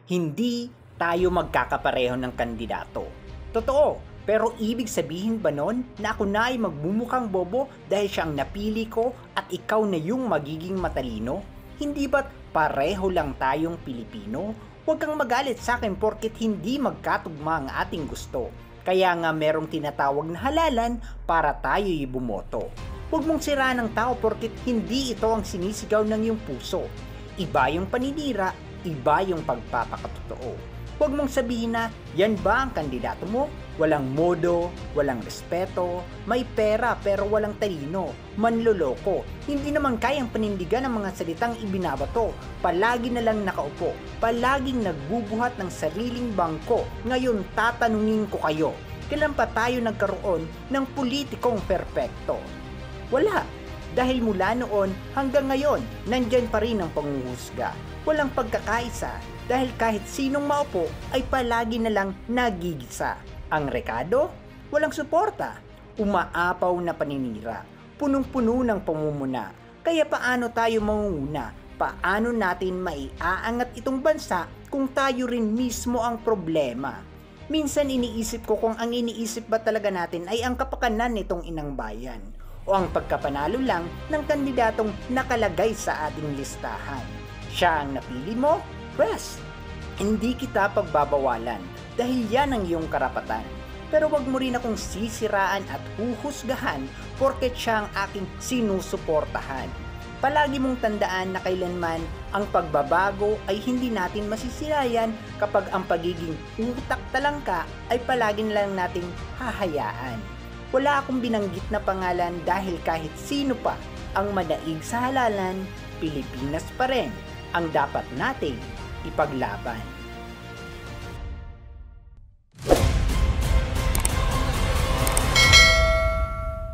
Hindi tayo magkakapareho ng kandidato. Totoo, pero ibig sabihin ba nun na ako na ay magmumukhang bobo dahil siya ang napili ko at ikaw na yung magiging matalino? Hindi ba't pareho lang tayong Pilipino? Huwag kang magalit sa akin porket hindi magkatugma ang ating gusto. Kaya nga merong tinatawag na halalan para tayo'y bumoto. Huwag mong siraan ng tao porket hindi ito ang sinisigaw ng iyong puso. Iba yung paninira, iba yung pagpapakatotoo. Huwag mong sabihin na, yan ba ang kandidato mo? Walang modo, walang respeto, may pera pero walang talino, manloloko. Hindi naman kayang panindigan ang mga salitang ibinabato. Palagi na lang nakaupo, palaging nagbubuhat ng sariling bangko. Ngayon tatanungin ko kayo, kailan pa tayo nagkaroon ng politikong perpekto? Wala. Dahil mula noon hanggang ngayon, nandyan pa rin ang panghuhusga. Walang pagkakaisa dahil kahit sinong maupo ay palagi na lang nagigisa. Ang rekado, walang suporta. Umaapaw na paninira. Punong-puno ng pamumuna. Kaya paano tayo mangunguna? Paano natin maiaangat itong bansa kung tayo rin mismo ang problema? Minsan iniisip ko kung ang iniisip ba talaga natin ay ang kapakanan nitong inang bayan o ang pagkapanalo lang ng kandidatong nakalagay sa ating listahan. Siya ang napili mo? Press! Hindi kita pagbabawalan dahil yan ang iyong karapatan. Pero wag mo rin akong sisiraan at huhusgahan porket siya ang aking sinusuportahan. Palagi mong tandaan na kailanman ang pagbabago ay hindi natin masisirayan kapag ang pagiging utak talangka ay palagi na lang nating hahayaan. Wala akong binanggit na pangalan dahil kahit sino pa ang madaig sa halalan, Pilipinas pa rin ang dapat nating ipaglaban.